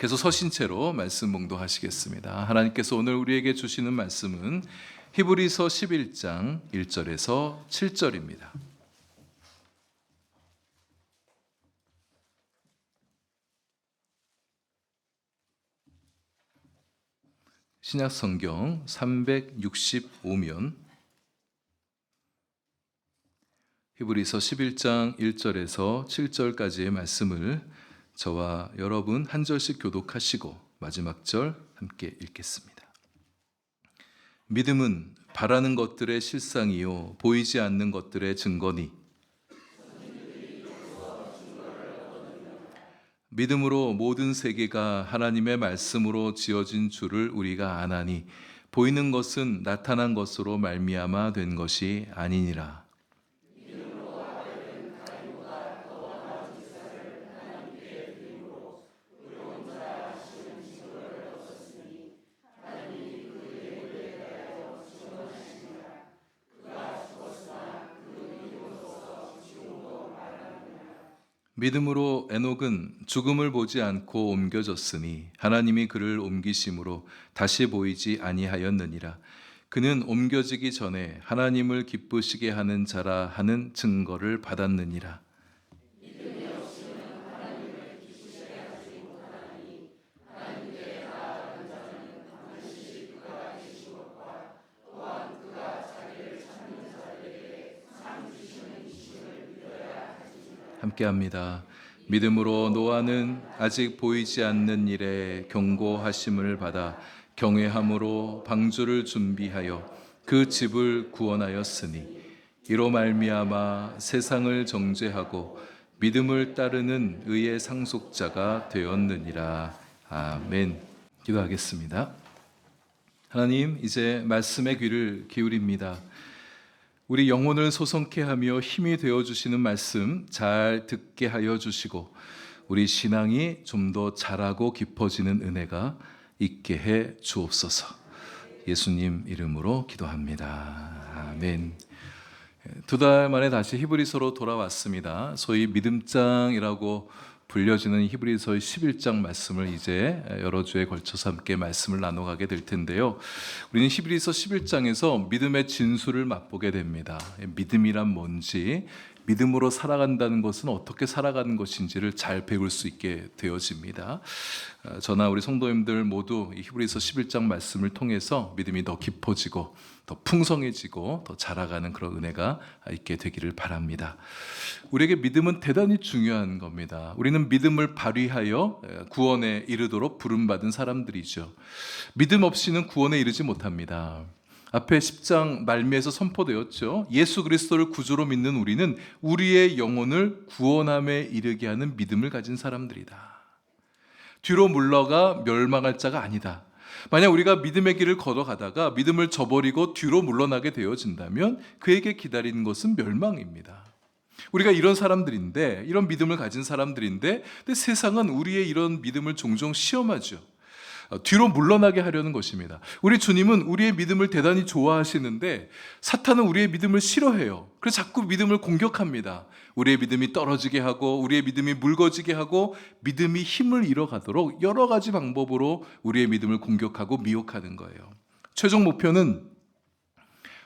계속 서신 채로 말씀 봉독하시겠습니다. 하나님께서 오늘 우리에게 주시는 말씀은 히브리서 11장 1절에서 7절입니다. 신약성경 365면 히브리서 11장 1절에서 7절까지의 말씀을 저와 여러분 한 절씩 교독하시고 마지막 절 함께 읽겠습니다. 믿음은 바라는 것들의 실상이요 보이지 않는 것들의 증거니 믿음으로 모든 세계가 하나님의 말씀으로 지어진 줄을 우리가 아나니 보이는 것은 나타난 것으로 말미암아 된 것이 아니니라. 믿음으로 에녹은 죽음을 보지 않고 옮겨졌으니 하나님이 그를 옮기심으로 다시 보이지 아니하였느니라. 그는 옮겨지기 전에 하나님을 기쁘시게 하는 자라 하는 증거를 받았느니라. 함께합니다. 믿음으로 노아는 아직 보이지 않는 일에 경고하심을 받아 경외함으로 방주를 준비하여 그 집을 구원하였으니 이로 말미암아 세상을 정죄하고 믿음을 따르는 의의 상속자가 되었느니라. 아멘. 기도하겠습니다. 하나님, 이제 말씀의 귀를 기울입니다. 우리 영혼을 소성케 하며 힘이 되어주시는 말씀 잘 듣게 하여 주시고 우리 신앙이 좀 더 자라고 깊어지는 은혜가 있게 해 주옵소서. 예수님 이름으로 기도합니다. 아멘. 2달 만에 다시 히브리서로 돌아왔습니다. 소위 믿음장이라고 불려지는 히브리서의 11장 말씀을 이제 여러 주에 걸쳐서 함께 말씀을 나눠가게 될 텐데요. 우리는 히브리서 11장에서 믿음의 진수를 맛보게 됩니다. 믿음이란 뭔지, 믿음으로 살아간다는 것은 어떻게 살아가는 것인지를 잘 배울 수 있게 되어집니다. 저나 우리 성도님들 모두 이 히브리서 11장 말씀을 통해서 믿음이 더 깊어지고 더 풍성해지고 더 자라가는 그런 은혜가 있게 되기를 바랍니다. 우리에게 믿음은 대단히 중요한 겁니다. 우리는 믿음을 발휘하여 구원에 이르도록 부름받은 사람들이죠. 믿음 없이는 구원에 이르지 못합니다. 앞에 10장 말미에서 선포되었죠. 예수 그리스도를 구주로 믿는 우리는 우리의 영혼을 구원함에 이르게 하는 믿음을 가진 사람들이다. 뒤로 물러가 멸망할 자가 아니다. 만약 우리가 믿음의 길을 걸어가다가 믿음을 저버리고 뒤로 물러나게 되어진다면 그에게 기다리는 것은 멸망입니다. 우리가 이런 사람들인데, 이런 믿음을 가진 사람들인데, 근데 세상은 우리의 이런 믿음을 종종 시험하죠. 뒤로 물러나게 하려는 것입니다. 우리 주님은 우리의 믿음을 대단히 좋아하시는데 사탄은 우리의 믿음을 싫어해요. 그래서 자꾸 믿음을 공격합니다. 우리의 믿음이 떨어지게 하고 우리의 믿음이 물거지게 하고 믿음이 힘을 잃어가도록 여러 가지 방법으로 우리의 믿음을 공격하고 미혹하는 거예요. 최종 목표는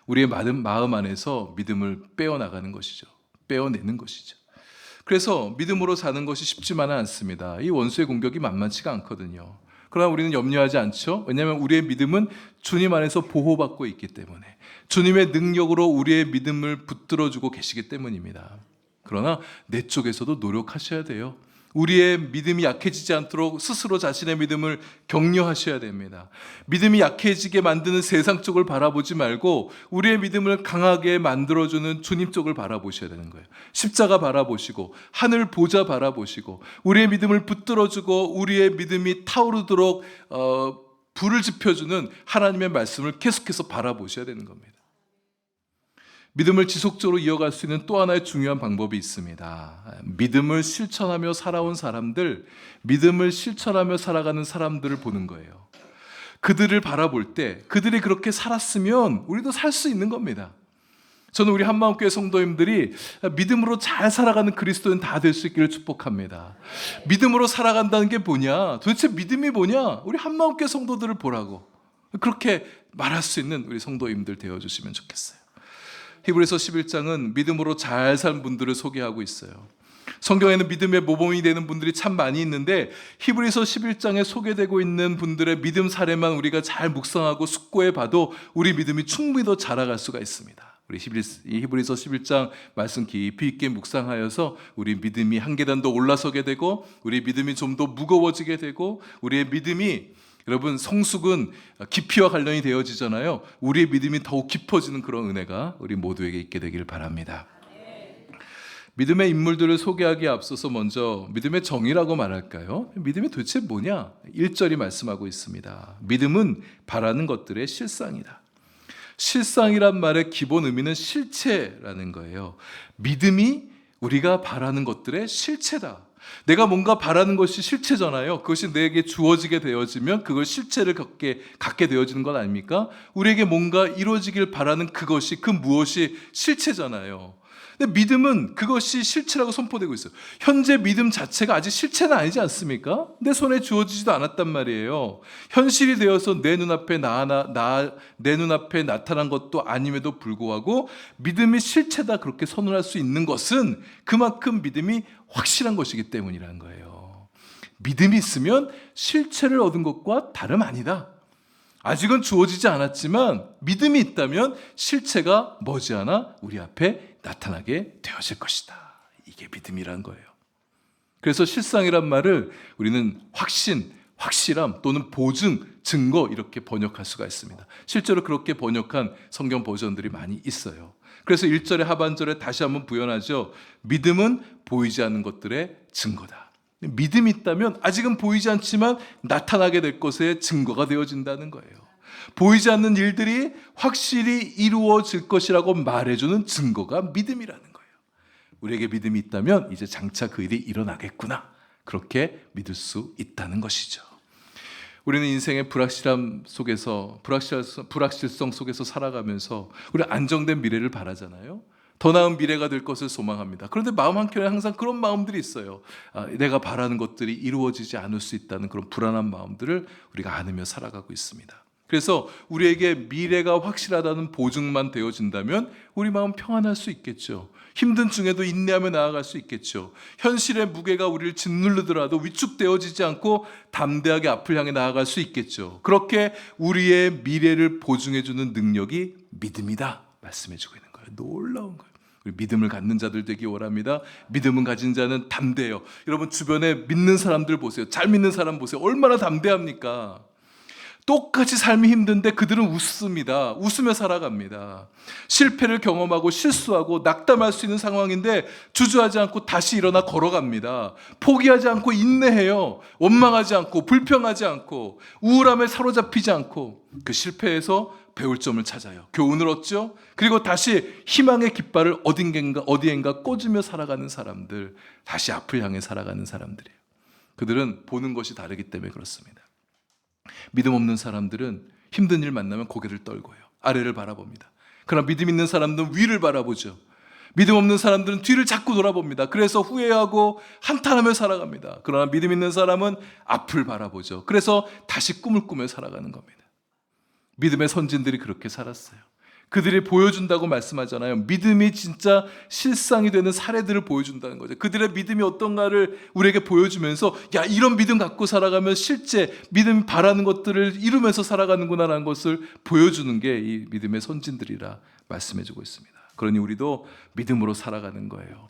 우리의 마음 안에서 믿음을 빼어나가는 것이죠. 빼어내는 것이죠. 그래서 믿음으로 사는 것이 쉽지만은 않습니다. 이 원수의 공격이 만만치가 않거든요. 그러나 우리는 염려하지 않죠. 왜냐하면 우리의 믿음은 주님 안에서 보호받고 있기 때문에, 주님의 능력으로 우리의 믿음을 붙들어주고 계시기 때문입니다. 그러나 내 쪽에서도 노력하셔야 돼요. 우리의 믿음이 약해지지 않도록 스스로 자신의 믿음을 격려하셔야 됩니다. 믿음이 약해지게 만드는 세상 쪽을 바라보지 말고 우리의 믿음을 강하게 만들어주는 주님 쪽을 바라보셔야 되는 거예요. 십자가 바라보시고 하늘 보좌 바라보시고 우리의 믿음을 붙들어주고 우리의 믿음이 타오르도록 불을 지펴주는 하나님의 말씀을 계속해서 바라보셔야 되는 겁니다. 믿음을 지속적으로 이어갈 수 있는 또 하나의 중요한 방법이 있습니다. 믿음을 실천하며 살아온 사람들, 믿음을 실천하며 살아가는 사람들을 보는 거예요. 그들을 바라볼 때 그들이 그렇게 살았으면 우리도 살 수 있는 겁니다. 저는 우리 한마음교회 성도님들이 믿음으로 잘 살아가는 그리스도인 다 될 수 있기를 축복합니다. 믿음으로 살아간다는 게 뭐냐? 도대체 믿음이 뭐냐? 우리 한마음교회 성도들을 보라고. 그렇게 말할 수 있는 우리 성도님들 되어주시면 좋겠어요. 히브리서 11장은 믿음으로 잘 산 분들을 소개하고 있어요. 성경에는 믿음의 모범이 되는 분들이 참 많이 있는데 히브리서 11장에 소개되고 있는 분들의 믿음 사례만 우리가 잘 묵상하고 숙고해 봐도 우리 믿음이 충분히 더 자라갈 수가 있습니다. 우리 히브리서 11장 말씀 깊이 있게 묵상하여서 우리 믿음이 한 계단 더 올라서게 되고 우리 믿음이 좀 더 무거워지게 되고 우리의 믿음이 여러분 성숙은 깊이와 관련이 되어지잖아요. 우리의 믿음이 더욱 깊어지는 그런 은혜가 우리 모두에게 있게 되길 바랍니다. 믿음의 인물들을 소개하기에 앞서서 먼저 믿음의 정의라고 말할까요? 믿음이 도대체 뭐냐? 1절이 말씀하고 있습니다. 믿음은 바라는 것들의 실상이다. 실상이란 말의 기본 의미는 실체라는 거예요. 믿음이 우리가 바라는 것들의 실체다. 내가 뭔가 바라는 것이 실체잖아요. 그것이 내게 주어지게 되어지면 그걸 실체를 갖게 되어지는 것 아닙니까? 우리에게 뭔가 이루어지길 바라는 그것이 그 무엇이 실체잖아요. 근데 믿음은 그것이 실체라고 선포되고 있어요. 현재 믿음 자체가 아직 실체는 아니지 않습니까? 내 손에 주어지지도 않았단 말이에요. 현실이 되어서 내 눈앞에 내 눈앞에 나타난 것도 아님에도 불구하고 믿음이 실체다 그렇게 선언할 수 있는 것은 그만큼 믿음이 확실한 것이기 때문이라는 거예요. 믿음이 있으면 실체를 얻은 것과 다름 아니다. 아직은 주어지지 않았지만 믿음이 있다면 실체가 머지않아 우리 앞에 나타나게 되어질 것이다. 이게 믿음이란 거예요. 그래서 실상이란 말을 우리는 확신, 확실함 또는 보증, 증거 이렇게 번역할 수가 있습니다. 실제로 그렇게 번역한 성경 버전들이 많이 있어요. 그래서 1절의 하반절에 다시 한번 부연하죠. 믿음은 보이지 않는 것들의 증거다. 믿음이 있다면 아직은 보이지 않지만 나타나게 될 것의 증거가 되어진다는 거예요. 보이지 않는 일들이 확실히 이루어질 것이라고 말해주는 증거가 믿음이라는 거예요. 우리에게 믿음이 있다면 이제 장차 그 일이 일어나겠구나. 그렇게 믿을 수 있다는 것이죠. 우리는 인생의 불확실성 속에서 살아가면서 우리 안정된 미래를 바라잖아요. 더 나은 미래가 될 것을 소망합니다. 그런데 마음 한켠에 항상 그런 마음들이 있어요. 내가 바라는 것들이 이루어지지 않을 수 있다는 그런 불안한 마음들을 우리가 안으며 살아가고 있습니다. 그래서 우리에게 미래가 확실하다는 보증만 되어진다면 우리 마음 평안할 수 있겠죠. 힘든 중에도 인내하며 나아갈 수 있겠죠. 현실의 무게가 우리를 짓누르더라도 위축되어지지 않고 담대하게 앞을 향해 나아갈 수 있겠죠. 그렇게 우리의 미래를 보증해주는 능력이 믿음이다 말씀해주고 있는 거예요. 놀라운 거예요. 우리 믿음을 갖는 자들 되기 원합니다. 믿음을 가진 자는 담대해요. 여러분 주변에 믿는 사람들 보세요. 잘 믿는 사람 보세요. 얼마나 담대합니까? 똑같이 삶이 힘든데 그들은 웃습니다. 웃으며 살아갑니다. 실패를 경험하고 실수하고 낙담할 수 있는 상황인데 주저하지 않고 다시 일어나 걸어갑니다. 포기하지 않고 인내해요. 원망하지 않고 불평하지 않고 우울함에 사로잡히지 않고 그 실패에서 배울 점을 찾아요. 교훈을 얻죠. 그리고 다시 희망의 깃발을 어디엔가 꽂으며 살아가는 사람들, 다시 앞을 향해 살아가는 사람들이에요. 그들은 보는 것이 다르기 때문에 그렇습니다. 믿음 없는 사람들은 힘든 일 만나면 고개를 떨고요. 아래를 바라봅니다. 그러나 믿음 있는 사람들은 위를 바라보죠. 믿음 없는 사람들은 뒤를 자꾸 돌아봅니다. 그래서 후회하고 한탄하며 살아갑니다. 그러나 믿음 있는 사람은 앞을 바라보죠. 그래서 다시 꿈을 꾸며 살아가는 겁니다. 믿음의 선진들이 그렇게 살았어요. 그들이 보여준다고 말씀하잖아요. 믿음이 진짜 실상이 되는 사례들을 보여준다는 거죠. 그들의 믿음이 어떤가를 우리에게 보여주면서 야, 이런 믿음 갖고 살아가면 실제 믿음이 바라는 것들을 이루면서 살아가는구나라는 것을 보여주는 게 이 믿음의 선진들이라 말씀해주고 있습니다. 그러니 우리도 믿음으로 살아가는 거예요.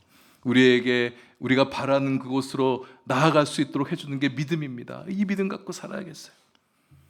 우리가 바라는 그곳으로 나아갈 수 있도록 해주는 게 믿음입니다. 이 믿음 갖고 살아야겠어요.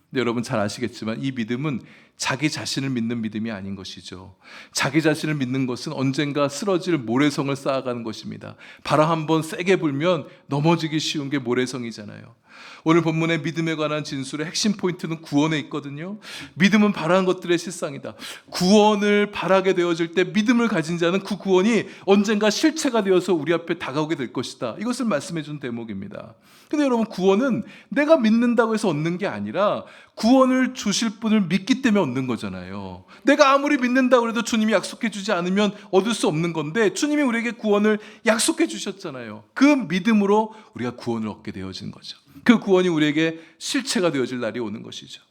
근데 여러분 잘 아시겠지만 이 믿음은 자기 자신을 믿는 믿음이 아닌 것이죠. 자기 자신을 믿는 것은 언젠가 쓰러질 모래성을 쌓아가는 것입니다. 바람 한번 세게 불면 넘어지기 쉬운 게 모래성이잖아요. 오늘 본문의 믿음에 관한 진술의 핵심 포인트는 구원에 있거든요. 믿음은 바라는 것들의 실상이다. 구원을 바라게 되어질 때 믿음을 가진 자는 그 구원이 언젠가 실체가 되어서 우리 앞에 다가오게 될 것이다. 이것을 말씀해 준 대목입니다. 근데 여러분, 구원은 내가 믿는다고 해서 얻는 게 아니라 구원을 주실 분을 믿기 때문에 얻는 거잖아요. 내가 아무리 믿는다고 해도 주님이 약속해 주지 않으면 얻을 수 없는 건데, 주님이 우리에게 구원을 약속해 주셨잖아요. 그 믿음으로 우리가 구원을 얻게 되어진 거죠. 그 구원이 우리에게 실체가 되어질 날이 오는 것이죠.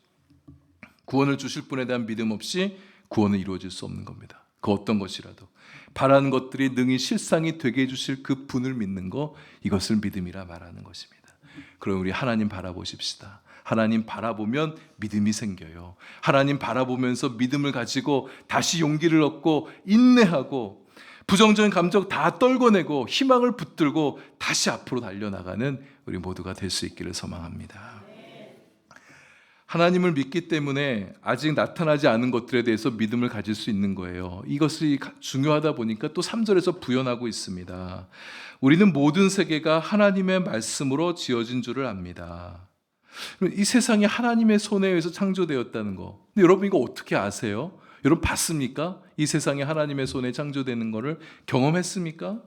구원을 주실 분에 대한 믿음 없이 구원은 이루어질 수 없는 겁니다. 그 어떤 것이라도 바라는 것들이 능히 실상이 되게 해주실 그 분을 믿는 거, 이것을 믿음이라 말하는 것입니다. 그럼 우리 하나님 바라보십시다. 하나님 바라보면 믿음이 생겨요. 하나님 바라보면서 믿음을 가지고 다시 용기를 얻고 인내하고 부정적인 감정 다 떨궈내고 희망을 붙들고 다시 앞으로 달려나가는 우리 모두가 될 수 있기를 소망합니다. 하나님을 믿기 때문에 아직 나타나지 않은 것들에 대해서 믿음을 가질 수 있는 거예요. 이것이 중요하다 보니까 또 3절에서 부연하고 있습니다. 우리는 모든 세계가 하나님의 말씀으로 지어진 줄을 압니다. 이 세상이 하나님의 손에 의해서 창조되었다는 거. 근데 여러분, 이거 어떻게 아세요? 여러분 봤습니까? 이 세상이 하나님의 손에 창조되는 것을 경험했습니까?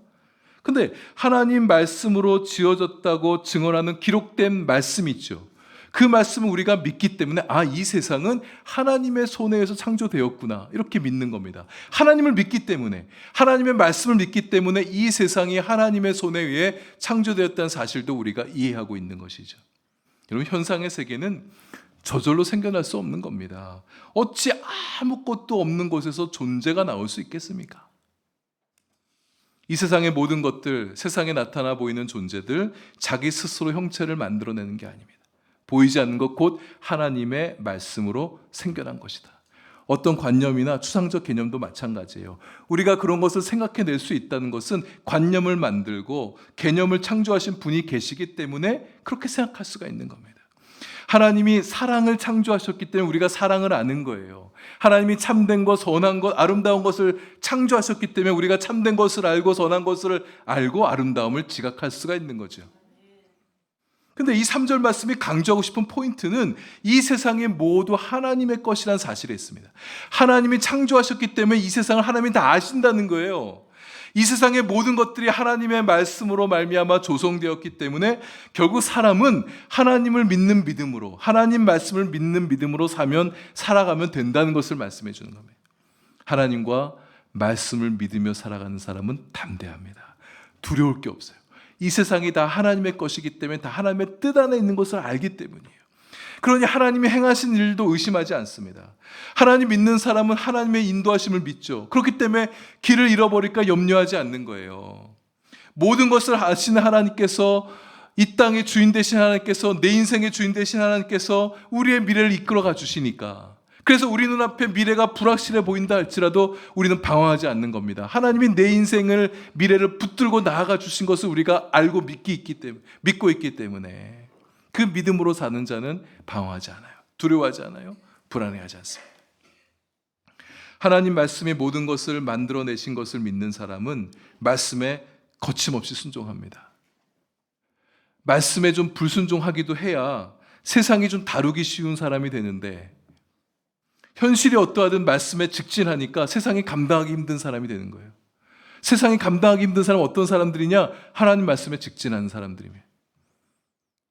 근데 하나님 말씀으로 지어졌다고 증언하는 기록된 말씀이 있죠. 그 말씀을 우리가 믿기 때문에 이 세상은 하나님의 손에 의해서 창조되었구나, 이렇게 믿는 겁니다. 하나님을 믿기 때문에, 하나님의 말씀을 믿기 때문에 이 세상이 하나님의 손에 의해 창조되었다는 사실도 우리가 이해하고 있는 것이죠. 여러분, 현상의 세계는 저절로 생겨날 수 없는 겁니다. 어찌 아무것도 없는 곳에서 존재가 나올 수 있겠습니까? 이 세상의 모든 것들, 세상에 나타나 보이는 존재들, 자기 스스로 형체를 만들어내는 게 아닙니다. 보이지 않는 것, 곧 하나님의 말씀으로 생겨난 것이다. 어떤 관념이나 추상적 개념도 마찬가지예요. 우리가 그런 것을 생각해낼 수 있다는 것은 관념을 만들고 개념을 창조하신 분이 계시기 때문에 그렇게 생각할 수가 있는 겁니다. 하나님이 사랑을 창조하셨기 때문에 우리가 사랑을 아는 거예요. 하나님이 참된 것, 선한 것, 아름다운 것을 창조하셨기 때문에 우리가 참된 것을 알고 선한 것을 알고 아름다움을 지각할 수가 있는 거죠. 근데 이 3절 말씀이 강조하고 싶은 포인트는 이 세상이 모두 하나님의 것이라는 사실에 있습니다. 하나님이 창조하셨기 때문에 이 세상을 하나님이 다 아신다는 거예요. 이 세상의 모든 것들이 하나님의 말씀으로 말미암아 조성되었기 때문에 결국 사람은 하나님을 믿는 믿음으로, 하나님 말씀을 믿는 믿음으로 살아가면 된다는 것을 말씀해 주는 겁니다. 하나님과 말씀을 믿으며 살아가는 사람은 담대합니다. 두려울 게 없어요. 이 세상이 다 하나님의 것이기 때문에, 다 하나님의 뜻 안에 있는 것을 알기 때문이에요. 그러니 하나님이 행하신 일도 의심하지 않습니다. 하나님 믿는 사람은 하나님의 인도하심을 믿죠. 그렇기 때문에 길을 잃어버릴까 염려하지 않는 거예요. 모든 것을 아시는 하나님께서, 이 땅의 주인 되신 하나님께서, 내 인생의 주인 되신 하나님께서 우리의 미래를 이끌어가 주시니까, 그래서 우리 눈앞에 미래가 불확실해 보인다 할지라도 우리는 방황하지 않는 겁니다. 하나님이 내 인생을, 미래를 붙들고 나아가 주신 것을 우리가 알고 믿고 있기 때문에 그 믿음으로 사는 자는 방황하지 않아요. 두려워하지 않아요. 불안해하지 않습니다. 하나님 말씀의 모든 것을 만들어내신 것을 믿는 사람은 말씀에 거침없이 순종합니다. 말씀에 좀 불순종하기도 해야 세상이 좀 다루기 쉬운 사람이 되는데, 현실이 어떠하든 말씀에 직진하니까 세상이 감당하기 힘든 사람이 되는 거예요. 세상이 감당하기 힘든 사람은 어떤 사람들이냐? 하나님 말씀에 직진하는 사람들이며,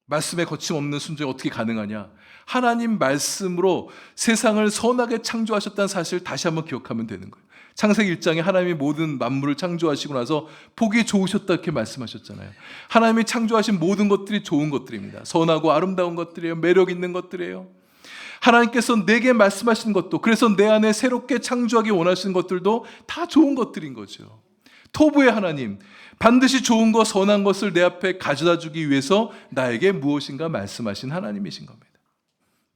말씀에 거침없는 순종이 어떻게 가능하냐? 하나님 말씀으로 세상을 선하게 창조하셨다는 사실을 다시 한번 기억하면 되는 거예요. 창세기 1장에 하나님이 모든 만물을 창조하시고 나서 보기 좋으셨다, 이렇게 말씀하셨잖아요. 하나님이 창조하신 모든 것들이 좋은 것들입니다. 선하고 아름다운 것들이에요. 매력 있는 것들이에요. 하나님께서 내게 말씀하신 것도, 그래서 내 안에 새롭게 창조하기 원하시는 것들도 다 좋은 것들인 거죠. 토부의 하나님, 반드시 좋은 것, 선한 것을 내 앞에 가져다 주기 위해서 나에게 무엇인가 말씀하신 하나님이신 겁니다.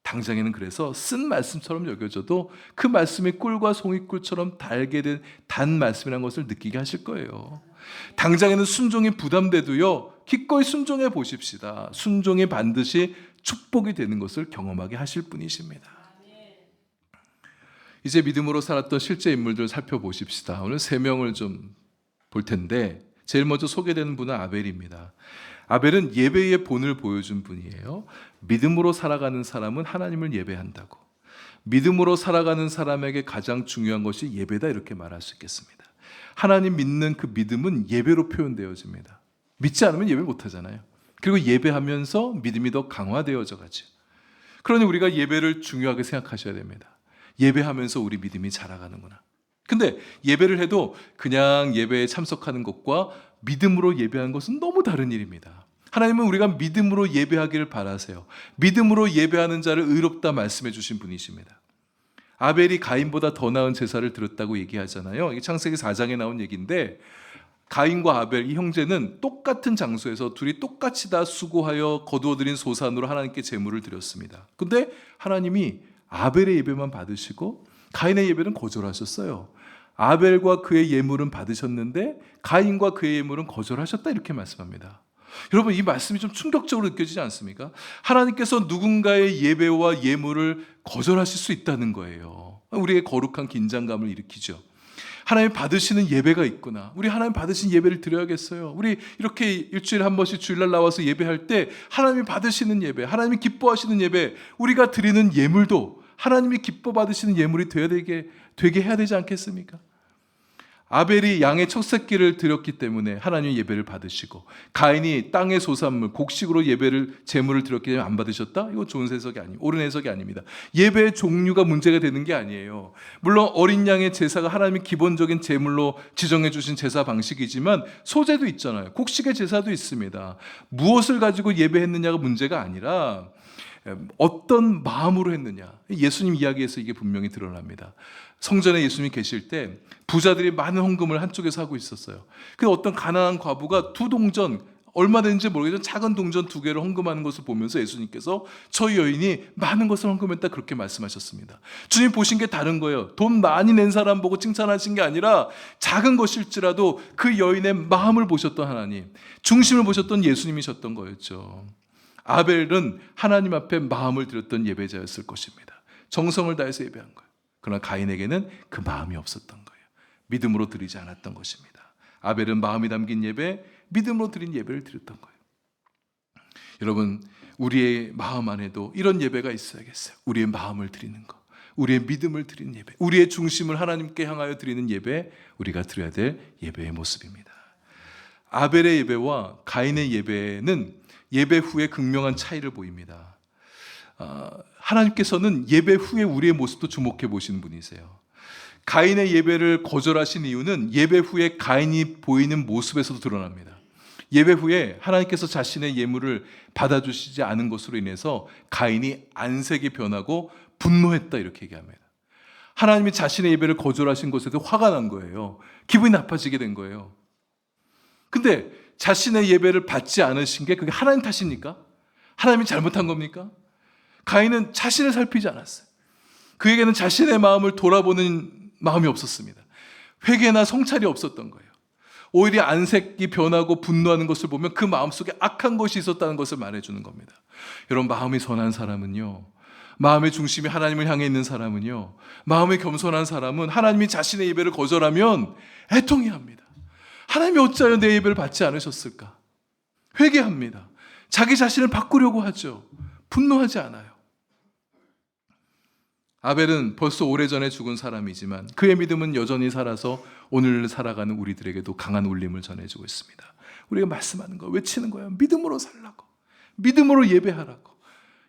당장에는 그래서 쓴 말씀처럼 여겨져도 그 말씀이 꿀과 송이꿀처럼 달게 된 단 말씀이라는 것을 느끼게 하실 거예요. 당장에는 순종이 부담돼도요, 기꺼이 순종해 보십시다. 순종이 반드시 축복이 되는 것을 경험하게 하실 분이십니다. 이제 믿음으로 살았던 실제 인물들 살펴보십시다. 오늘 3명을 좀 볼 텐데, 제일 먼저 소개되는 분은 아벨입니다. 아벨은 예배의 본을 보여준 분이에요. 믿음으로 살아가는 사람은 하나님을 예배한다고. 믿음으로 살아가는 사람에게 가장 중요한 것이 예배다, 이렇게 말할 수 있겠습니다. 하나님 믿는 그 믿음은 예배로 표현되어집니다. 믿지 않으면 예배 못하잖아요. 그리고 예배하면서 믿음이 더 강화되어져 가죠. 그러니 우리가 예배를 중요하게 생각하셔야 됩니다. 예배하면서 우리 믿음이 자라가는구나. 근데 예배를 해도 그냥 예배에 참석하는 것과 믿음으로 예배하는 것은 너무 다른 일입니다. 하나님은 우리가 믿음으로 예배하기를 바라세요. 믿음으로 예배하는 자를 의롭다 말씀해 주신 분이십니다. 아벨이 가인보다 더 나은 제사를 드렸다고 얘기하잖아요. 이게 창세기 4장에 나온 얘기인데, 가인과 아벨 이 형제는 똑같은 장소에서 둘이 똑같이 다 수고하여 거두어들인 소산으로 하나님께 제물을 드렸습니다. 근데 하나님이 아벨의 예배만 받으시고 가인의 예배는 거절하셨어요. 아벨과 그의 예물은 받으셨는데 가인과 그의 예물은 거절하셨다, 이렇게 말씀합니다. 여러분, 이 말씀이 좀 충격적으로 느껴지지 않습니까? 하나님께서 누군가의 예배와 예물을 거절하실 수 있다는 거예요. 우리의 거룩한 긴장감을 일으키죠. 하나님 받으시는 예배가 있구나. 우리 하나님 받으신 예배를 드려야겠어요. 우리 이렇게 일주일에 한 번씩 주일날 나와서 예배할 때 하나님이 받으시는 예배, 하나님이 기뻐하시는 예배, 우리가 드리는 예물도 하나님이 기뻐 받으시는 예물이 되게 해야 되지 않겠습니까? 아벨이 양의 첫 새끼를 드렸기 때문에 하나님의 예배를 받으시고, 가인이 땅의 소산물, 곡식으로 제물을 드렸기 때문에 안 받으셨다? 이거 좋은 해석이 옳은 해석이 아닙니다. 예배의 종류가 문제가 되는 게 아니에요. 물론 어린 양의 제사가 하나님이 기본적인 제물로 지정해 주신 제사 방식이지만 소제도 있잖아요. 곡식의 제사도 있습니다. 무엇을 가지고 예배했느냐가 문제가 아니라 어떤 마음으로 했느냐. 예수님 이야기에서 이게 분명히 드러납니다. 성전에 예수님이 계실 때 부자들이 많은 헌금을 한쪽에서 하고 있었어요. 그 어떤 가난한 과부가 두 동전, 얼마 되는지 모르겠지만 작은 동전 2개를 헌금하는 것을 보면서 예수님께서 저 여인이 많은 것을 헌금했다, 그렇게 말씀하셨습니다. 주님 보신 게 다른 거예요. 돈 많이 낸 사람 보고 칭찬하신 게 아니라 작은 것일지라도 그 여인의 마음을 보셨던 하나님, 중심을 보셨던 예수님이셨던 거였죠. 아벨은 하나님 앞에 마음을 드렸던 예배자였을 것입니다. 정성을 다해서 예배한 거예요. 그러나 가인에게는 그 마음이 없었던 거예요. 믿음으로 드리지 않았던 것입니다. 아벨은 마음이 담긴 예배, 믿음으로 드린 예배를 드렸던 거예요. 여러분, 우리의 마음 안에도 이런 예배가 있어야겠어요. 우리의 마음을 드리는 것, 우리의 믿음을 드리는 예배, 우리의 중심을 하나님께 향하여 드리는 예배, 우리가 드려야 될 예배의 모습입니다. 아벨의 예배와 가인의 예배는 예배 후에 극명한 차이를 보입니다. 하나님께서는 예배 후에 우리의 모습도 주목해 보시는 분이세요. 가인의 예배를 거절하신 이유는 예배 후에 가인이 보이는 모습에서도 드러납니다. 예배 후에 하나님께서 자신의 예물을 받아주시지 않은 것으로 인해서 가인이 안색이 변하고 분노했다, 이렇게 얘기합니다. 하나님이 자신의 예배를 거절하신 것에도 화가 난 거예요. 기분이 나빠지게 된 거예요. 근데 자신의 예배를 받지 않으신 게 그게 하나님 탓입니까? 하나님이 잘못한 겁니까? 가인은 자신을 살피지 않았어요. 그에게는 자신의 마음을 돌아보는 마음이 없었습니다. 회개나 성찰이 없었던 거예요. 오히려 안색이 변하고 분노하는 것을 보면 그 마음속에 악한 것이 있었다는 것을 말해주는 겁니다. 여러분, 마음이 선한 사람은요, 마음의 중심이 하나님을 향해 있는 사람은요, 마음이 겸손한 사람은 하나님이 자신의 예배를 거절하면 애통해합니다. 하나님이 어찌하여 내 예배를 받지 않으셨을까? 회개합니다. 자기 자신을 바꾸려고 하죠. 분노하지 않아요. 아벨은 벌써 오래전에 죽은 사람이지만 그의 믿음은 여전히 살아서 오늘 살아가는 우리들에게도 강한 울림을 전해주고 있습니다. 우리가 말씀하는 거, 외치는 거예요. 믿음으로 살라고, 믿음으로 예배하라고,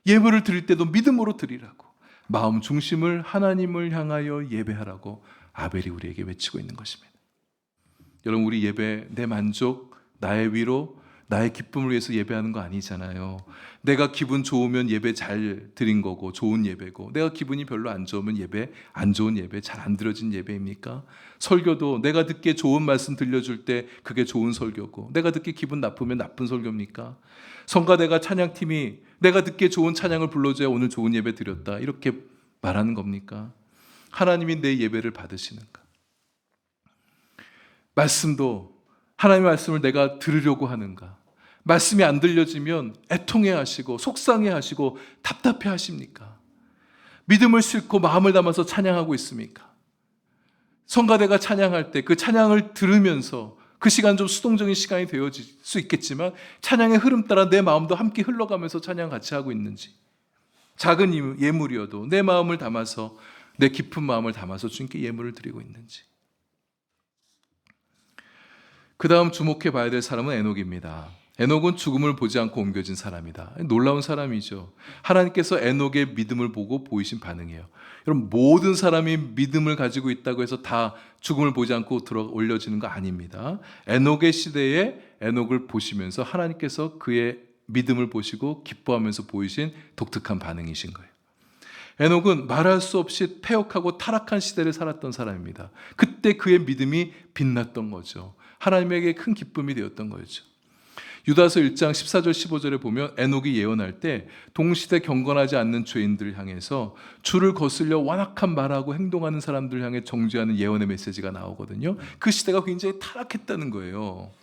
예물을 드릴 때도 믿음으로 드리라고, 마음 중심을 하나님을 향하여 예배하라고 아벨이 우리에게 외치고 있는 것입니다. 여러분, 우리 예배, 내 만족, 나의 위로, 나의 기쁨을 위해서 예배하는 거 아니잖아요. 내가 기분 좋으면 예배 잘 드린 거고 좋은 예배고, 내가 기분이 별로 안 좋으면 예배, 안 좋은 예배, 잘 안 들어진 예배입니까? 설교도 내가 듣기에 좋은 말씀 들려줄 때 그게 좋은 설교고, 내가 듣기 기분 나쁘면 나쁜 설교입니까? 성가대가 찬양팀이 내가 듣기에 좋은 찬양을 불러줘야 오늘 좋은 예배 드렸다, 이렇게 말하는 겁니까? 하나님이 내 예배를 받으시는가? 말씀도 하나님의 말씀을 내가 들으려고 하는가? 말씀이 안 들려지면 애통해하시고 속상해하시고 답답해하십니까? 믿음을 싣고 마음을 담아서 찬양하고 있습니까? 성가대가 찬양할 때 그 찬양을 들으면서 그 시간 좀 수동적인 시간이 되어질 수 있겠지만 찬양의 흐름 따라 내 마음도 함께 흘러가면서 찬양 같이 하고 있는지, 작은 예물이어도 내 마음을 담아서, 내 깊은 마음을 담아서 주님께 예물을 드리고 있는지. 그 다음 주목해 봐야 될 사람은 에녹입니다. 에녹은 죽음을 보지 않고 옮겨진 사람이다. 놀라운 사람이죠. 하나님께서 에녹의 믿음을 보고 보이신 반응이에요. 여러분, 모든 사람이 믿음을 가지고 있다고 해서 다 죽음을 보지 않고 들어 올려지는 거 아닙니다. 에녹의 시대에 에녹을 보시면서 하나님께서 그의 믿음을 보시고 기뻐하면서 보이신 독특한 반응이신 거예요. 에녹은 말할 수 없이 패역하고 타락한 시대를 살았던 사람입니다. 그때 그의 믿음이 빛났던 거죠. 하나님에게 큰 기쁨이 되었던 거죠. 유다서 1장 14절 15절에 보면 에녹이 예언할 때 동시대 경건하지 않는 죄인들을 향해서 주를 거슬려 완악한 말하고 행동하는 사람들을 향해 정죄하는 예언의 메시지가 나오거든요. 그 시대가 굉장히 타락했다는 거예요.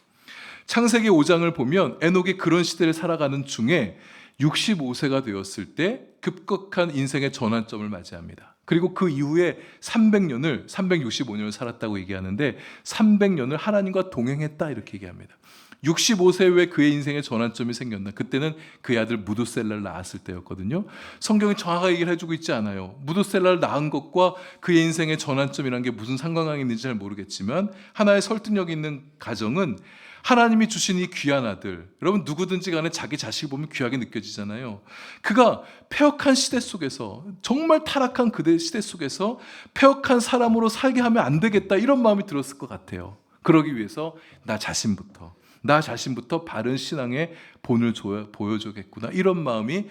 창세기 5장을 보면 에녹이 그런 시대를 살아가는 중에 65세가 되었을 때 급격한 인생의 전환점을 맞이합니다. 그리고 그 이후에 365년을 살았다고 얘기하는데 300년을 하나님과 동행했다 이렇게 얘기합니다. 65세 후에 그의 인생의 전환점이 생겼나? 그때는 그의 아들 무두셀라를 낳았을 때였거든요. 성경이 정확하게 얘기를 해주고 있지 않아요. 무두셀라를 낳은 것과 그의 인생의 전환점이라는 게 무슨 상관관계 있는지 잘 모르겠지만 하나의 설득력 있는 가정은 하나님이 주신 이 귀한 아들, 여러분 누구든지 간에 자기 자식을 보면 귀하게 느껴지잖아요. 그가 패역한 시대 속에서, 정말 타락한 그대 시대 속에서 패역한 사람으로 살게 하면 안 되겠다 이런 마음이 들었을 것 같아요. 그러기 위해서 나 자신부터 바른 신앙의 본을 보여주겠구나 이런 마음이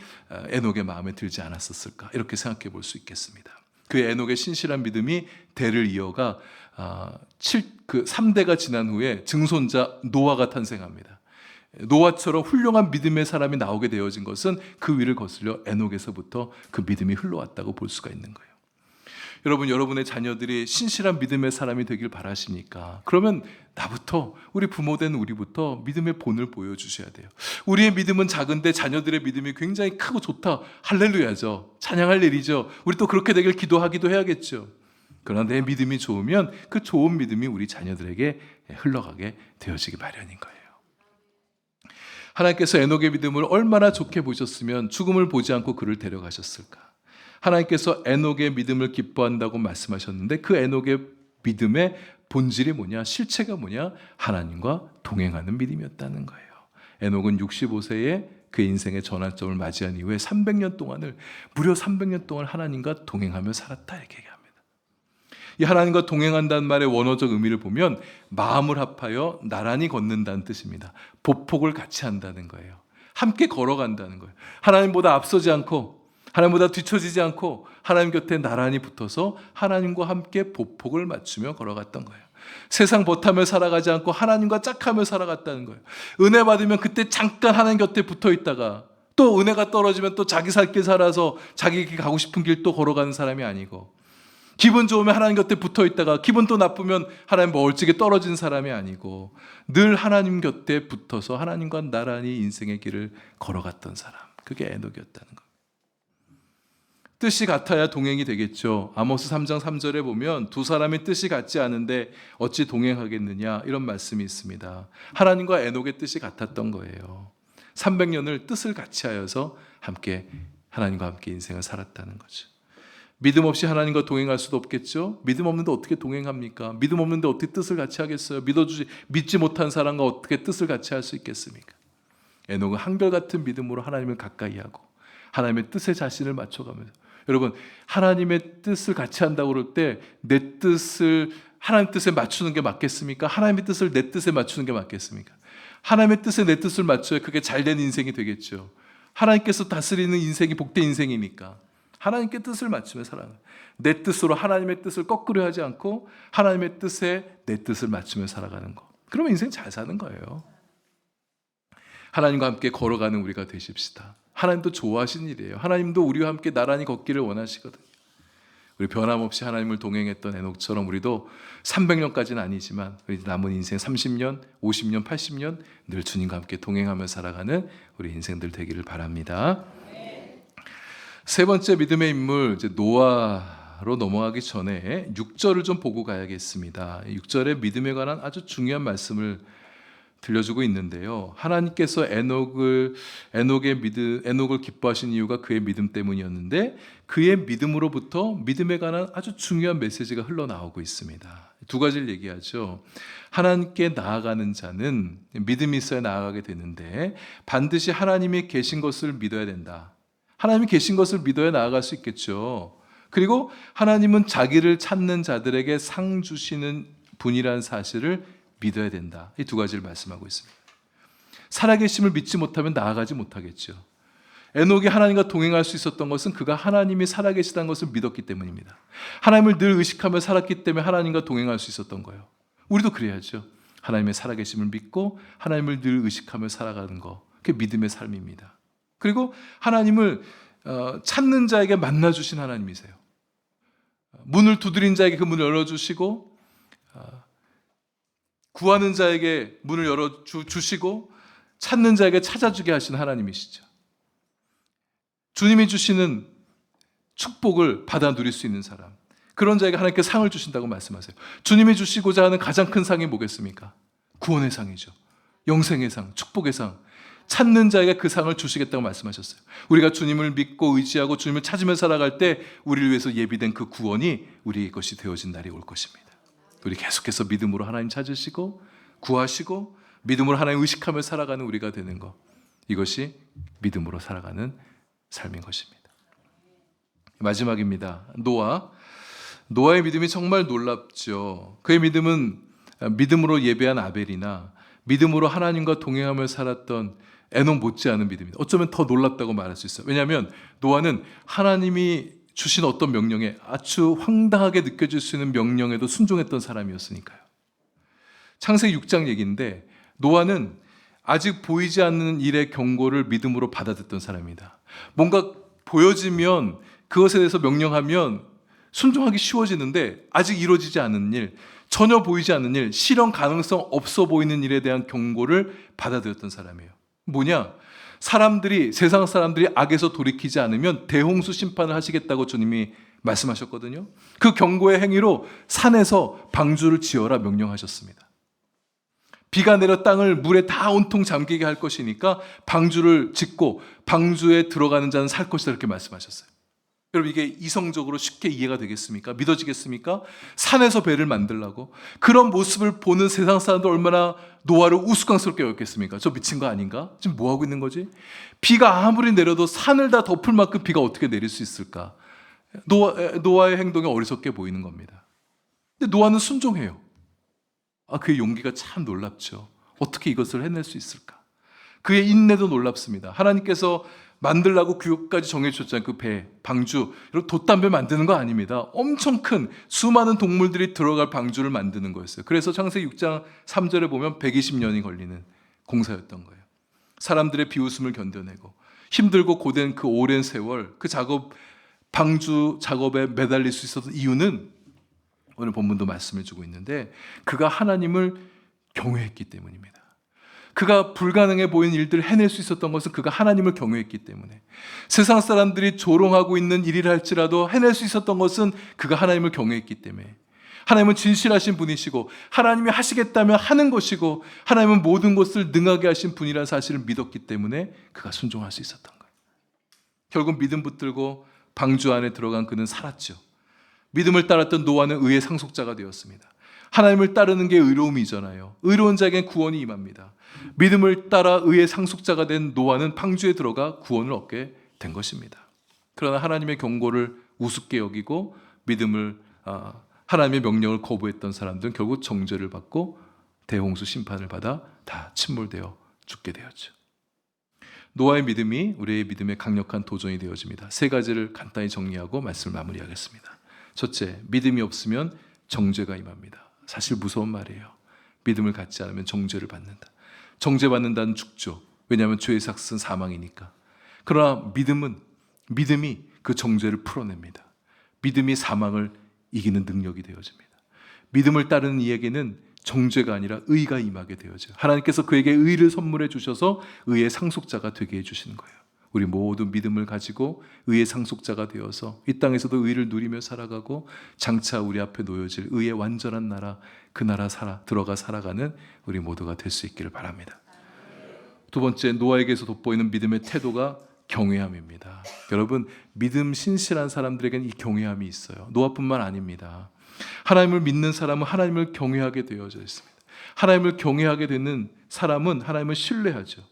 에녹의 마음에 들지 않았었을까 이렇게 생각해 볼 수 있겠습니다. 그 에녹의 신실한 믿음이 대를 이어가 3대가 지난 후에 증손자 노아가 탄생합니다. 노아처럼 훌륭한 믿음의 사람이 나오게 되어진 것은 그 위를 거슬려 에녹에서부터 그 믿음이 흘러왔다고 볼 수가 있는 거예요. 여러분, 여러분의 자녀들이 신실한 믿음의 사람이 되길 바라십니까? 그러면 나부터, 우리 부모된 우리부터 믿음의 본을 보여주셔야 돼요. 우리의 믿음은 작은데 자녀들의 믿음이 굉장히 크고 좋다. 할렐루야죠. 찬양할 일이죠. 우리 또 그렇게 되길 기도하기도 해야겠죠. 그러나 내 믿음이 좋으면 그 좋은 믿음이 우리 자녀들에게 흘러가게 되어지기 마련인 거예요. 하나님께서 에녹의 믿음을 얼마나 좋게 보셨으면 죽음을 보지 않고 그를 데려가셨을까? 하나님께서 에녹의 믿음을 기뻐한다고 말씀하셨는데 그 에녹의 믿음의 본질이 뭐냐? 실체가 뭐냐? 하나님과 동행하는 믿음이었다는 거예요. 에녹은 65세에 그 인생의 전환점을 맞이한 이후에 300년 동안을, 무려 300년 동안 하나님과 동행하며 살았다 이렇게 얘기합니다. 이 하나님과 동행한다는 말의 원어적 의미를 보면 마음을 합하여 나란히 걷는다는 뜻입니다. 보폭을 같이 한다는 거예요. 함께 걸어간다는 거예요. 하나님보다 앞서지 않고 하나님보다 뒤처지지 않고 하나님 곁에 나란히 붙어서 하나님과 함께 보폭을 맞추며 걸어갔던 거예요. 세상 버타며 살아가지 않고 하나님과 짝하며 살아갔다는 거예요. 은혜 받으면 그때 잠깐 하나님 곁에 붙어 있다가 또 은혜가 떨어지면 또 자기 살 길 살아서 자기 가고 싶은 길 또 걸어가는 사람이 아니고, 기분 좋으면 하나님 곁에 붙어 있다가 기분 또 나쁘면 하나님 멀찍이 떨어진 사람이 아니고, 늘 하나님 곁에 붙어서 하나님과 나란히 인생의 길을 걸어갔던 사람, 그게 에녹이었다는 거예요. 뜻이 같아야 동행이 되겠죠. 아모스 3장 3절에 보면 두 사람이 뜻이 같지 않은데 어찌 동행하겠느냐 이런 말씀이 있습니다. 하나님과 에녹의 뜻이 같았던 거예요. 300년을 뜻을 같이 하여서 함께 하나님과 함께 인생을 살았다는 거죠. 믿음 없이 하나님과 동행할 수도 없겠죠. 믿음 없는데 어떻게 동행합니까? 믿음 없는데 어떻게 뜻을 같이 하겠어요? 믿지 못한 사람과 어떻게 뜻을 같이 할 수 있겠습니까? 에녹은 한결같은 믿음으로 하나님을 가까이 하고 하나님의 뜻에 자신을 맞춰가면서, 여러분, 하나님의 뜻을 같이 한다고 그럴 때 내 뜻을 하나님 뜻에 맞추는 게 맞겠습니까? 하나님의 뜻을 내 뜻에 맞추는 게 맞겠습니까? 하나님의 뜻에 내 뜻을 맞춰야 그게 잘된 인생이 되겠죠. 하나님께서 다스리는 인생이 복된 인생이니까 하나님께 뜻을 맞추며 살아가는, 내 뜻으로 하나님의 뜻을 거꾸로 하지 않고 하나님의 뜻에 내 뜻을 맞추며 살아가는 거, 그러면 인생 잘 사는 거예요. 하나님과 함께 걸어가는 우리가 되십시다. 하나님도 좋아하시는 일이에요. 하나님도 우리와 함께 나란히 걷기를 원하시거든요. 우리 변함없이 하나님을 동행했던 에녹처럼 우리도 300년까지는 아니지만 우리 남은 인생 30년, 50년, 80년 늘 주님과 함께 동행하며 살아가는 우리 인생들 되기를 바랍니다. 세 번째 믿음의 인물, 이제 노아 4로 넘어가기 전에 6절을 좀 보고 가야겠습니다. 6절에 믿음에 관한 아주 중요한 말씀을 들려주고 있는데요. 하나님께서 에녹을 기뻐하신 이유가 그의 믿음 때문이었는데 그의 믿음으로부터 믿음에 관한 아주 중요한 메시지가 흘러나오고 있습니다. 두 가지를 얘기하죠. 하나님께 나아가는 자는 믿음이 있어야 나아가게 되는데 반드시 하나님이 계신 것을 믿어야 된다. 하나님이 계신 것을 믿어야 나아갈 수 있겠죠. 그리고 하나님은 자기를 찾는 자들에게 상 주시는 분이라는 사실을 믿어야 된다. 이 두 가지를 말씀하고 있습니다. 살아계심을 믿지 못하면 나아가지 못하겠죠. 에녹이 하나님과 동행할 수 있었던 것은 그가 하나님이 살아계시다는 것을 믿었기 때문입니다. 하나님을 늘 의식하며 살았기 때문에 하나님과 동행할 수 있었던 거예요. 우리도 그래야죠. 하나님의 살아계심을 믿고 하나님을 늘 의식하며 살아가는 거, 그게 믿음의 삶입니다. 그리고 하나님을 찾는 자에게 만나주신 하나님이세요. 문을 두드린 자에게 그 문을 열어주시고 구하는 자에게 문을 열어주시고 찾는 자에게 찾아주게 하신 하나님이시죠. 주님이 주시는 축복을 받아 누릴 수 있는 사람, 그런 자에게 하나님께 상을 주신다고 말씀하세요. 주님이 주시고자 하는 가장 큰 상이 뭐겠습니까? 구원의 상이죠. 영생의 상, 축복의 상. 찾는 자에게 그 상을 주시겠다고 말씀하셨어요. 우리가 주님을 믿고 의지하고 주님을 찾으며 살아갈 때 우리를 위해서 예비된 그 구원이 우리의 것이 되어진 날이 올 것입니다. 우리 계속해서 믿음으로 하나님 찾으시고 구하시고 믿음으로 하나님 의식하며 살아가는 우리가 되는 것, 이것이 믿음으로 살아가는 삶인 것입니다. 마지막입니다. 노아의 믿음이 정말 놀랍죠. 그의 믿음은 믿음으로 예배한 아벨이나 믿음으로 하나님과 동행하며 살았던 에녹 못지않은 믿음입니다. 어쩌면 더 놀랍다고 말할 수 있어요. 왜냐하면 노아는 하나님이 주신 어떤 명령에 아주 황당하게 느껴질 수 있는 명령에도 순종했던 사람이었으니까요. 창세기 6장 얘기인데 노아는 아직 보이지 않는 일의 경고를 믿음으로 받아듣던 사람입니다. 뭔가 보여지면 그것에 대해서 명령하면 순종하기 쉬워지는데 아직 이루어지지 않은 일, 전혀 보이지 않는 일, 실현 가능성 없어 보이는 일에 대한 경고를 받아들였던 사람이에요. 뭐냐? 세상 사람들이 악에서 돌이키지 않으면 대홍수 심판을 하시겠다고 주님이 말씀하셨거든요. 그 경고의 행위로 산에서 방주를 지어라 명령하셨습니다. 비가 내려 땅을 물에 다 온통 잠기게 할 것이니까 방주를 짓고 방주에 들어가는 자는 살 것이다, 이렇게 말씀하셨어요. 여러분, 이게 이성적으로 쉽게 이해가 되겠습니까? 믿어지겠습니까? 산에서 배를 만들라고? 그런 모습을 보는 세상 사람들 얼마나 노아를 우스꽝스럽게 여겼겠습니까? 저 미친 거 아닌가? 지금 뭐 하고 있는 거지? 비가 아무리 내려도 산을 다 덮을 만큼 비가 어떻게 내릴 수 있을까? 노아의 행동이 어리석게 보이는 겁니다. 근데 노아는 순종해요. 그의 용기가 참 놀랍죠. 어떻게 이것을 해낼 수 있을까? 그의 인내도 놀랍습니다. 하나님께서 만들라고 규격까지 정해주셨잖아요. 그 배, 방주, 이런 돛담배 만드는 거 아닙니다. 엄청 큰 수많은 동물들이 들어갈 방주를 만드는 거였어요. 그래서 창세기 6장 3절에 보면 120년이 걸리는 공사였던 거예요. 사람들의 비웃음을 견뎌내고 힘들고 고된 그 오랜 세월, 그 방주 작업에 매달릴 수 있었던 이유는 오늘 본문도 말씀해 주고 있는데 그가 하나님을 경외했기 때문입니다. 그가 불가능해 보이는 일들을 해낼 수 있었던 것은 그가 하나님을 경외했기 때문에, 세상 사람들이 조롱하고 있는 일이라 할지라도 해낼 수 있었던 것은 그가 하나님을 경외했기 때문에, 하나님은 진실하신 분이시고 하나님이 하시겠다면 하는 것이고 하나님은 모든 것을 능하게 하신 분이라는 사실을 믿었기 때문에 그가 순종할 수 있었던 거예요. 결국 믿음 붙들고 방주 안에 들어간 그는 살았죠. 믿음을 따랐던 노아는 의의 상속자가 되었습니다. 하나님을 따르는 게 의로움이잖아요. 의로운 자에겐 구원이 임합니다. 믿음을 따라 의의 상속자가 된 노아는 방주에 들어가 구원을 얻게 된 것입니다. 그러나 하나님의 경고를 우습게 여기고 하나님의 명령을 거부했던 사람들은 결국 정죄를 받고 대홍수 심판을 받아 다 침몰되어 죽게 되었죠. 노아의 믿음이 우리의 믿음의 강력한 도전이 되어집니다. 세 가지를 간단히 정리하고 말씀을 마무리하겠습니다. 첫째, 믿음이 없으면 정죄가 임합니다. 사실 무서운 말이에요. 믿음을 갖지 않으면 정죄를 받는다. 정죄받는다는 죽죠. 왜냐하면 죄의 삭은 사망이니까. 그러나 믿음이 그 정죄를 풀어냅니다. 믿음이 사망을 이기는 능력이 되어집니다. 믿음을 따르는 이에게는 정죄가 아니라 의가 임하게 되어져요. 하나님께서 그에게 의를 선물해 주셔서 의의 상속자가 되게 해주시는 거예요. 우리 모두 믿음을 가지고 의의 상속자가 되어서 이 땅에서도 의를 누리며 살아가고 장차 우리 앞에 놓여질 의의 완전한 나라, 그 나라 들어가 살아가는 우리 모두가 될 수 있기를 바랍니다. 두 번째, 노아에게서 돋보이는 믿음의 태도가 경외함입니다. 여러분, 믿음 신실한 사람들에게는 이 경외함이 있어요. 노아뿐만 아닙니다. 하나님을 믿는 사람은 하나님을 경외하게 되어져 있습니다. 하나님을 경외하게 되는 사람은 하나님을 신뢰하죠.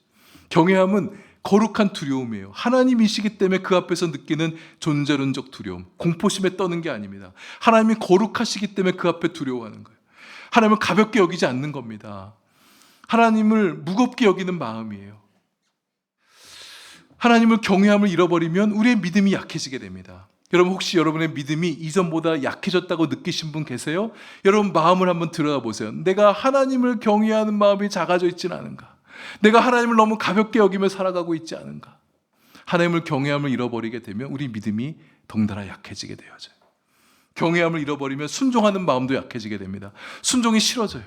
경외함은 거룩한 두려움이에요. 하나님이시기 때문에 그 앞에서 느끼는 존재론적 두려움, 공포심에 떠는 게 아닙니다. 하나님이 거룩하시기 때문에 그 앞에 두려워하는 거예요. 하나님을 가볍게 여기지 않는 겁니다. 하나님을 무겁게 여기는 마음이에요. 하나님을 경외함을 잃어버리면 우리의 믿음이 약해지게 됩니다. 여러분, 혹시 여러분의 믿음이 이전보다 약해졌다고 느끼신 분 계세요? 여러분, 마음을 한번 들여다보세요. 내가 하나님을 경외하는 마음이 작아져 있지는 않은가? 내가 하나님을 너무 가볍게 여기며 살아가고 있지 않은가? 하나님을 경외함을 잃어버리게 되면 우리 믿음이 덩달아 약해지게 되어져요. 경외함을 잃어버리면 순종하는 마음도 약해지게 됩니다. 순종이 싫어져요.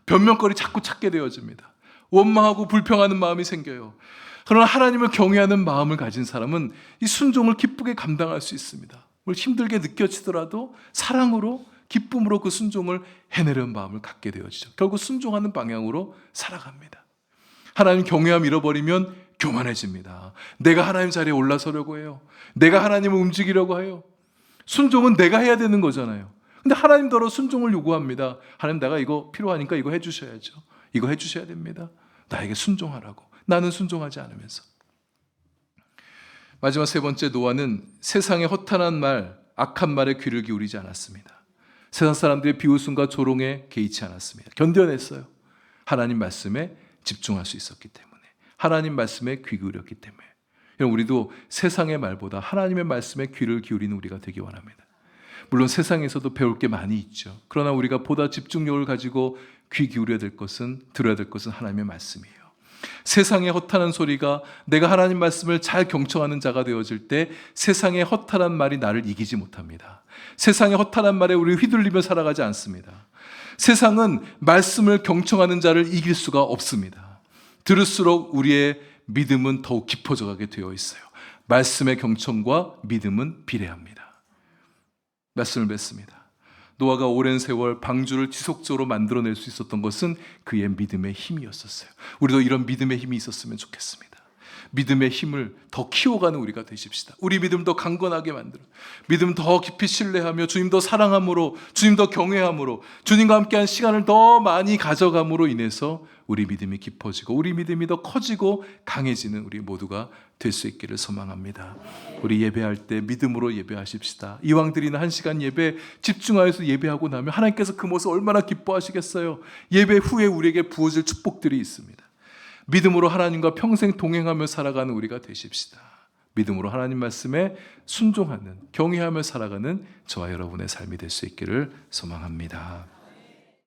변명거리 자꾸 찾게 되어집니다. 원망하고 불평하는 마음이 생겨요. 그러나 하나님을 경외하는 마음을 가진 사람은 이 순종을 기쁘게 감당할 수 있습니다. 힘들게 느껴지더라도 사랑으로, 기쁨으로 그 순종을 해내려는 마음을 갖게 되어지죠. 결국 순종하는 방향으로 살아갑니다. 하나님 경외함 잃어버리면 교만해집니다. 내가 하나님 자리에 올라서려고 해요. 내가 하나님을 움직이려고 해요. 순종은 내가 해야 되는 거잖아요. 근데 하나님더러 순종을 요구합니다. 하나님, 내가 이거 필요하니까 이거 해주셔야죠. 이거 해주셔야 됩니다. 나에게 순종하라고. 나는 순종하지 않으면서. 마지막 세 번째, 노아는 세상의 허탄한 말, 악한 말에 귀를 기울이지 않았습니다. 세상 사람들의 비웃음과 조롱에 개의치 않았습니다. 견뎌냈어요. 하나님 말씀에 집중할 수 있었기 때문에, 하나님 말씀에 귀 기울였기 때문에. 여러분, 우리도 세상의 말보다 하나님의 말씀에 귀를 기울이는 우리가 되기 원합니다. 물론 세상에서도 배울 게 많이 있죠. 그러나 우리가 보다 집중력을 가지고 귀 기울여야 될 것은, 들어야 될 것은 하나님의 말씀이에요. 세상의 허탄한 소리가, 내가 하나님 말씀을 잘 경청하는 자가 되어질 때 세상의 허탄한 말이 나를 이기지 못합니다. 세상의 허탄한 말에 우리 휘둘리며 살아가지 않습니다. 세상은 말씀을 경청하는 자를 이길 수가 없습니다. 들을수록 우리의 믿음은 더욱 깊어져 가게 되어 있어요. 말씀의 경청과 믿음은 비례합니다. 말씀을 맺습니다. 노아가 오랜 세월 방주를 지속적으로 만들어낼 수 있었던 것은 그의 믿음의 힘이었었어요. 우리도 이런 믿음의 힘이 있었으면 좋겠습니다. 믿음의 힘을 더 키워가는 우리가 되십시다. 우리 믿음 더 강건하게 만들어, 믿음 더 깊이 신뢰하며 주님 더 사랑함으로, 주님 더 경외함으로, 주님과 함께한 시간을 더 많이 가져감으로 인해서 우리 믿음이 깊어지고 우리 믿음이 더 커지고 강해지는 우리 모두가 될 수 있기를 소망합니다. 우리 예배할 때 믿음으로 예배하십시다. 이왕 드리는 1시간 예배 집중하여서 예배하고 나면 하나님께서 그 모습 얼마나 기뻐하시겠어요. 예배 후에 우리에게 부어질 축복들이 있습니다. 믿음으로 하나님과 평생 동행하며 살아가는 우리가 되십시다. 믿음으로 하나님 말씀에 순종하는, 경외하며 살아가는 저와 여러분의 삶이 될 수 있기를 소망합니다.